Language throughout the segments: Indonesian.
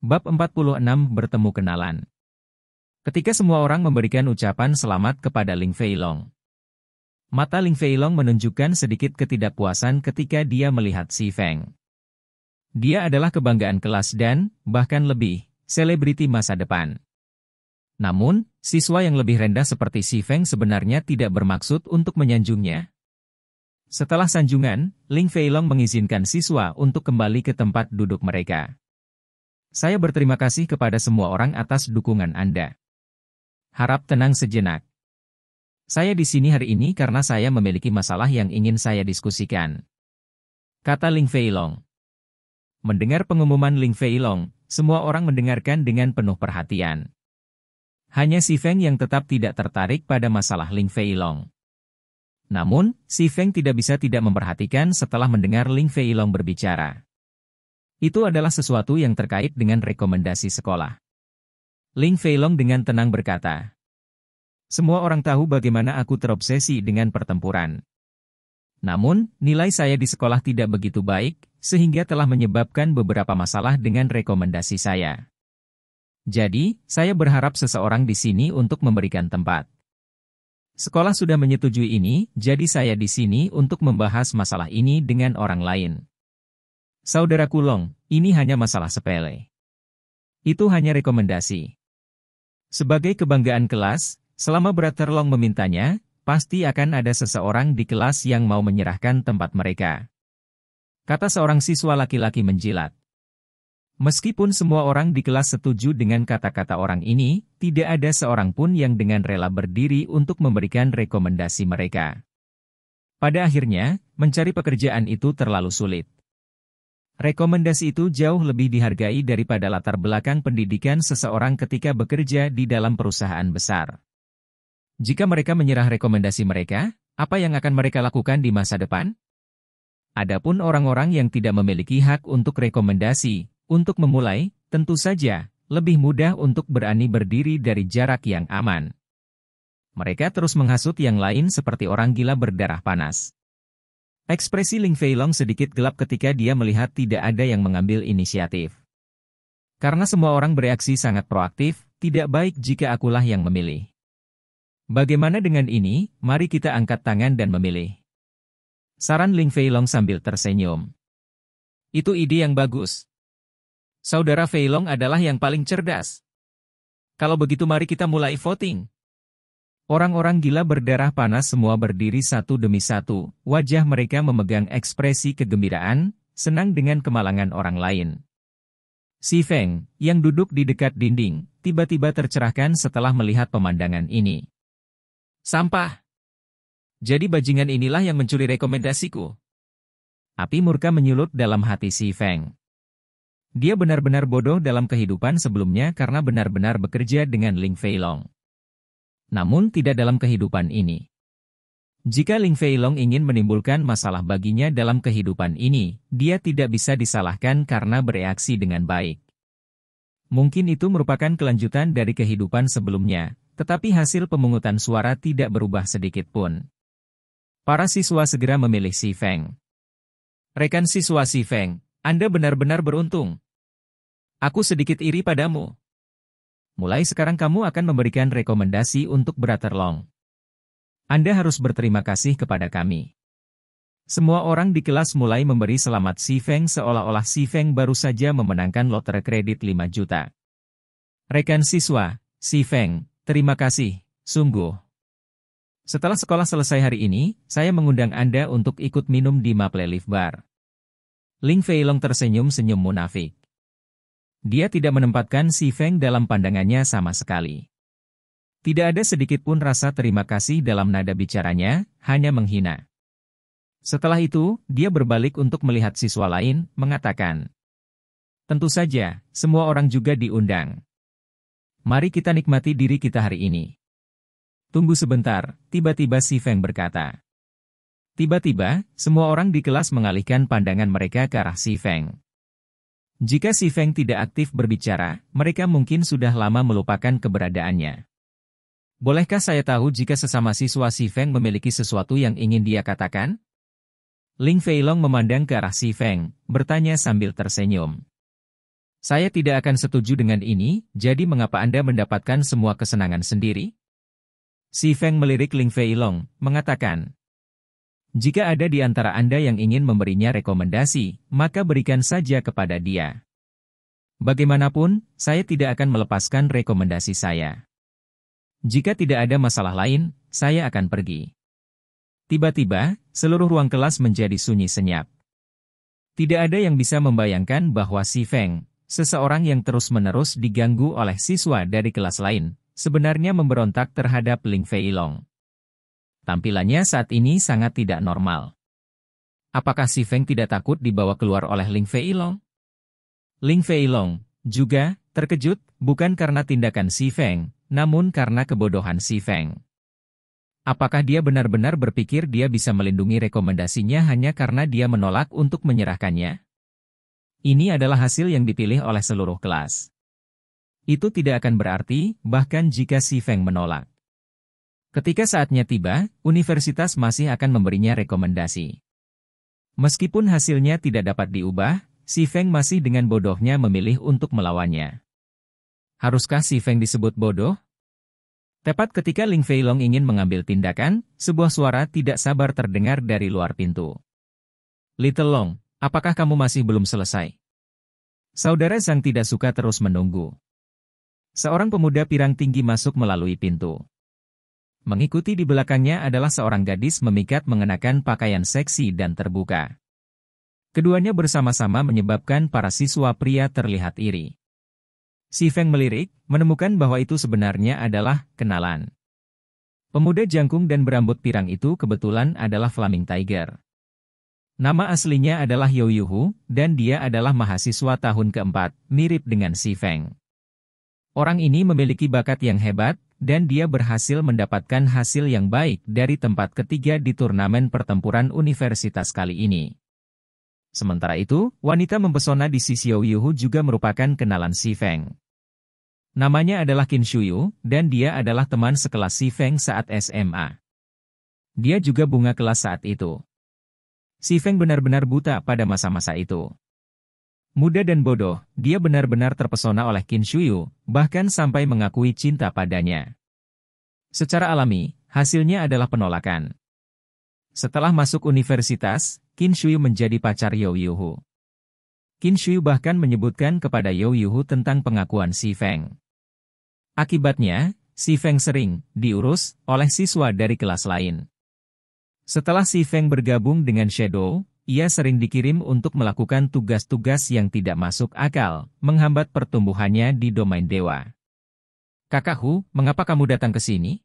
Bab 46 Bertemu Kenalan. Ketika semua orang memberikan ucapan selamat kepada Ling Feilong, mata Ling Feilong menunjukkan sedikit ketidakpuasan ketika dia melihat Si Feng. Dia adalah kebanggaan kelas dan, bahkan lebih, selebriti masa depan. Namun, siswa yang lebih rendah seperti Si Feng sebenarnya tidak bermaksud untuk menyanjungnya. Setelah sanjungan, Ling Feilong mengizinkan siswa untuk kembali ke tempat duduk mereka. Saya berterima kasih kepada semua orang atas dukungan Anda. Harap tenang sejenak. Saya di sini hari ini karena saya memiliki masalah yang ingin saya diskusikan, kata Ling Feilong. Mendengar pengumuman Ling Feilong, semua orang mendengarkan dengan penuh perhatian. Hanya Si Feng yang tetap tidak tertarik pada masalah Ling Feilong. Namun, Si Feng tidak bisa tidak memperhatikan setelah mendengar Ling Feilong berbicara. Itu adalah sesuatu yang terkait dengan rekomendasi sekolah. Ling Feilong dengan tenang berkata, "Semua orang tahu bagaimana aku terobsesi dengan pertempuran. Namun, nilai saya di sekolah tidak begitu baik, sehingga telah menyebabkan beberapa masalah dengan rekomendasi saya. Jadi, saya berharap seseorang di sini untuk memberikan tempat. Sekolah sudah menyetujui ini, jadi saya di sini untuk membahas masalah ini dengan orang lain. Saudaraku Long, ini hanya masalah sepele. Itu hanya rekomendasi. Sebagai kebanggaan kelas, selama Brother Long memintanya, pasti akan ada seseorang di kelas yang mau menyerahkan tempat mereka," kata seorang siswa laki-laki menjilat. Meskipun semua orang di kelas setuju dengan kata-kata orang ini, tidak ada seorang pun yang dengan rela berdiri untuk memberikan rekomendasi mereka. Pada akhirnya, mencari pekerjaan itu terlalu sulit. Rekomendasi itu jauh lebih dihargai daripada latar belakang pendidikan seseorang ketika bekerja di dalam perusahaan besar. Jika mereka menyerah rekomendasi mereka, apa yang akan mereka lakukan di masa depan? Adapun orang-orang yang tidak memiliki hak untuk rekomendasi, untuk memulai, tentu saja, lebih mudah untuk berani berdiri dari jarak yang aman. Mereka terus menghasut yang lain seperti orang gila berdarah panas. Ekspresi Ling Feilong sedikit gelap ketika dia melihat tidak ada yang mengambil inisiatif. Karena semua orang bereaksi sangat proaktif, tidak baik jika akulah yang memilih. Bagaimana dengan ini, mari kita angkat tangan dan memilih. Saran Ling Feilong sambil tersenyum. Itu ide yang bagus. Saudara Feilong adalah yang paling cerdas. Kalau begitu mari kita mulai voting. Orang-orang gila berdarah panas semua berdiri satu demi satu, wajah mereka memegang ekspresi kegembiraan, senang dengan kemalangan orang lain. Si Feng, yang duduk di dekat dinding, tiba-tiba tercerahkan setelah melihat pemandangan ini. Sampah! Jadi bajingan inilah yang mencuri rekomendasiku. Api murka menyulut dalam hati Si Feng. Dia benar-benar bodoh dalam kehidupan sebelumnya karena benar-benar bekerja dengan Ling Feilong. Namun tidak dalam kehidupan ini. Jika Ling Feilong ingin menimbulkan masalah baginya dalam kehidupan ini, dia tidak bisa disalahkan karena bereaksi dengan baik. Mungkin itu merupakan kelanjutan dari kehidupan sebelumnya, tetapi hasil pemungutan suara tidak berubah sedikit pun. Para siswa segera memilih Si Feng. Rekan siswa Si Feng, Anda benar-benar beruntung. Aku sedikit iri padamu. Mulai sekarang kamu akan memberikan rekomendasi untuk Brother Long. Anda harus berterima kasih kepada kami. Semua orang di kelas mulai memberi selamat Si Feng seolah-olah Si Feng baru saja memenangkan lotre kredit 5 juta. Rekan siswa, Si Feng, terima kasih, sungguh. Setelah sekolah selesai hari ini, saya mengundang Anda untuk ikut minum di Maple Leaf Bar. Ling Feilong tersenyum senyum munafik. Dia tidak menempatkan Si Feng dalam pandangannya sama sekali. Tidak ada sedikit pun rasa terima kasih dalam nada bicaranya, hanya menghina. Setelah itu, dia berbalik untuk melihat siswa lain, mengatakan, "Tentu saja, semua orang juga diundang. Mari kita nikmati diri kita hari ini." "Tunggu sebentar," tiba-tiba Si Feng berkata. Tiba-tiba, semua orang di kelas mengalihkan pandangan mereka ke arah Si Feng. Jika Si Feng tidak aktif berbicara, mereka mungkin sudah lama melupakan keberadaannya. Bolehkah saya tahu jika sesama siswa Si Feng memiliki sesuatu yang ingin dia katakan? Ling Feilong memandang ke arah Si Feng, bertanya sambil tersenyum. Saya tidak akan setuju dengan ini, jadi mengapa Anda mendapatkan semua kesenangan sendiri? Si Feng melirik Ling Feilong, mengatakan, jika ada di antara Anda yang ingin memberinya rekomendasi, maka berikan saja kepada dia. Bagaimanapun, saya tidak akan melepaskan rekomendasi saya. Jika tidak ada masalah lain, saya akan pergi. Tiba-tiba, seluruh ruang kelas menjadi sunyi senyap. Tidak ada yang bisa membayangkan bahwa si Feng, seseorang yang terus-menerus diganggu oleh siswa dari kelas lain, sebenarnya memberontak terhadap Ling Feilong. Tampilannya saat ini sangat tidak normal. Apakah si Feng tidak takut dibawa keluar oleh Ling Feilong? Ling Feilong juga terkejut, bukan karena tindakan si Feng, namun karena kebodohan si Feng. Apakah dia benar-benar berpikir dia bisa melindungi rekomendasinya hanya karena dia menolak untuk menyerahkannya? Ini adalah hasil yang dipilih oleh seluruh kelas. Itu tidak akan berarti, bahkan jika si Feng menolak. Ketika saatnya tiba, universitas masih akan memberinya rekomendasi. Meskipun hasilnya tidak dapat diubah, si Feng masih dengan bodohnya memilih untuk melawannya. Haruskah si Feng disebut bodoh? Tepat ketika Ling Feilong ingin mengambil tindakan, sebuah suara tidak sabar terdengar dari luar pintu. Little Long, apakah kamu masih belum selesai? Saudara Zhang tidak suka terus menunggu. Seorang pemuda pirang tinggi masuk melalui pintu. Mengikuti di belakangnya adalah seorang gadis memikat mengenakan pakaian seksi dan terbuka. Keduanya bersama-sama menyebabkan para siswa pria terlihat iri. Si Feng melirik, menemukan bahwa itu sebenarnya adalah kenalan. Pemuda jangkung dan berambut pirang itu kebetulan adalah Flaming Tiger. Nama aslinya adalah You Yuhu, dan dia adalah mahasiswa tahun keempat, mirip dengan si Feng. Orang ini memiliki bakat yang hebat, dan dia berhasil mendapatkan hasil yang baik dari tempat ketiga di turnamen pertempuran universitas kali ini. Sementara itu, wanita mempesona di sisi You Yuhu juga merupakan kenalan si Feng. Namanya adalah Qin Shuyu, dan dia adalah teman sekelas si Feng saat SMA. Dia juga bunga kelas saat itu. Si Feng benar-benar buta pada masa-masa itu. Muda dan bodoh, dia benar-benar terpesona oleh Qin Shuyu, bahkan sampai mengakui cinta padanya. Secara alami, hasilnya adalah penolakan. Setelah masuk universitas, Qin Shuyu menjadi pacar You Yuhu. Qin Shuyu bahkan menyebutkan kepada You Yuhu tentang pengakuan si Feng. Akibatnya, si Feng sering diurus oleh siswa dari kelas lain. Setelah si Feng bergabung dengan Shadow, ia sering dikirim untuk melakukan tugas-tugas yang tidak masuk akal, menghambat pertumbuhannya di domain dewa. Kakakku, mengapa kamu datang ke sini?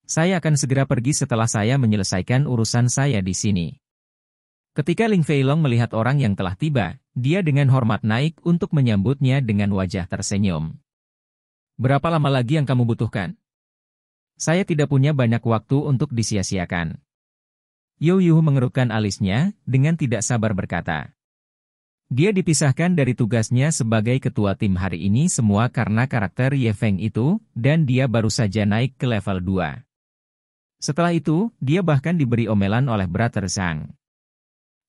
Saya akan segera pergi setelah saya menyelesaikan urusan saya di sini. Ketika Ling Feilong melihat orang yang telah tiba, dia dengan hormat naik untuk menyambutnya dengan wajah tersenyum. Berapa lama lagi yang kamu butuhkan? Saya tidak punya banyak waktu untuk disia-siakan. You Yuhu mengerutkan alisnya, dengan tidak sabar berkata. Dia dipisahkan dari tugasnya sebagai ketua tim hari ini semua karena karakter Ye Feng itu, dan dia baru saja naik ke level 2. Setelah itu, dia bahkan diberi omelan oleh Brother Zhang.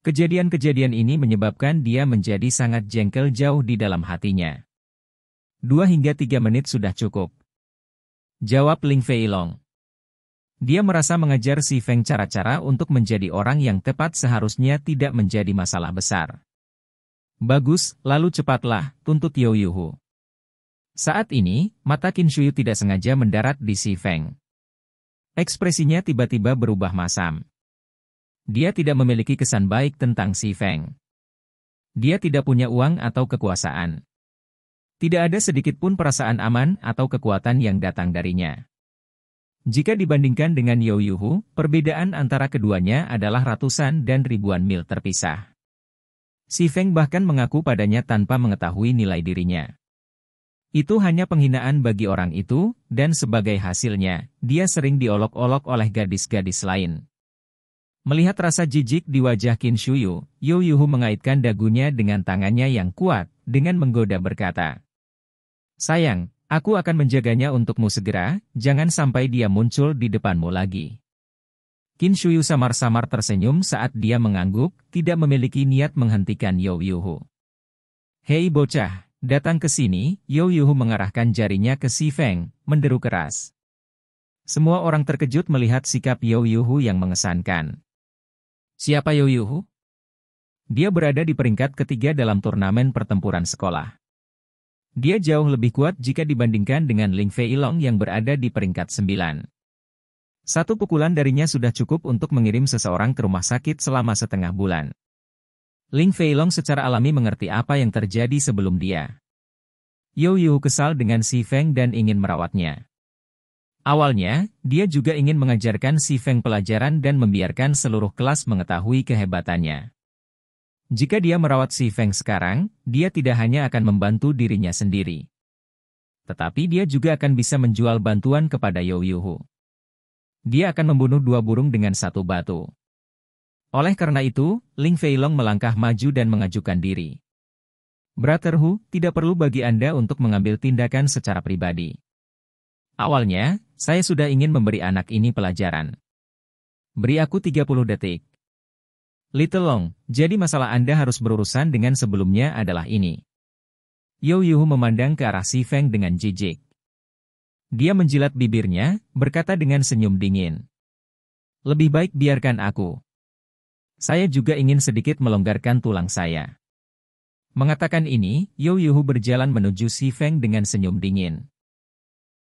Kejadian-kejadian ini menyebabkan dia menjadi sangat jengkel jauh di dalam hatinya. 2 hingga 3 menit sudah cukup. Jawab Ling Feilong. Dia merasa mengajar si Feng cara-cara untuk menjadi orang yang tepat seharusnya tidak menjadi masalah besar. Bagus, lalu cepatlah, tuntut You Yuhu. Saat ini, mata Qin Shuyu tidak sengaja mendarat di si Feng. Ekspresinya tiba-tiba berubah masam. Dia tidak memiliki kesan baik tentang si Feng. Dia tidak punya uang atau kekuasaan. Tidak ada sedikit pun perasaan aman atau kekuatan yang datang darinya. Jika dibandingkan dengan You Yuhu, perbedaan antara keduanya adalah ratusan dan ribuan mil terpisah. Si Feng bahkan mengaku padanya tanpa mengetahui nilai dirinya. Itu hanya penghinaan bagi orang itu, dan sebagai hasilnya, dia sering diolok-olok oleh gadis-gadis lain. Melihat rasa jijik di wajah Qin Shuyu, You Yuhu mengaitkan dagunya dengan tangannya yang kuat, dengan menggoda berkata, sayang, aku akan menjaganya untukmu segera, jangan sampai dia muncul di depanmu lagi. Qin Shuyu samar-samar tersenyum saat dia mengangguk, tidak memiliki niat menghentikan You Yuhu. Hei bocah, Datang ke sini, You Yuhu mengarahkan jarinya ke Si Feng, menderu keras. Semua orang terkejut melihat sikap You Yuhu yang mengesankan. Siapa You Yuhu? Dia berada di peringkat ketiga dalam turnamen pertempuran sekolah. Dia jauh lebih kuat jika dibandingkan dengan Ling Feilong yang berada di peringkat 9. Satu pukulan darinya sudah cukup untuk mengirim seseorang ke rumah sakit selama setengah bulan. Ling Feilong secara alami mengerti apa yang terjadi sebelum dia. You Yuhu kesal dengan Si Feng dan ingin merawatnya. Awalnya, dia juga ingin mengajarkan Si Feng pelajaran dan membiarkan seluruh kelas mengetahui kehebatannya. Jika dia merawat Si Feng sekarang, dia tidak hanya akan membantu dirinya sendiri. Tetapi dia juga akan bisa menjual bantuan kepada You Yuhu. Dia akan membunuh 2 burung dengan 1 batu. Oleh karena itu, Ling Feilong melangkah maju dan mengajukan diri. Brother Hu, tidak perlu bagi Anda untuk mengambil tindakan secara pribadi. Awalnya, saya sudah ingin memberi anak ini pelajaran. Beri aku 30 detik. Little Long, jadi masalah Anda harus berurusan dengan sebelumnya adalah ini. You Yuhu memandang ke arah Si Feng dengan jijik. Dia menjilat bibirnya, berkata dengan senyum dingin. Lebih baik biarkan aku. Saya juga ingin sedikit melonggarkan tulang saya. Mengatakan ini, You Yuhu berjalan menuju Si Feng dengan senyum dingin.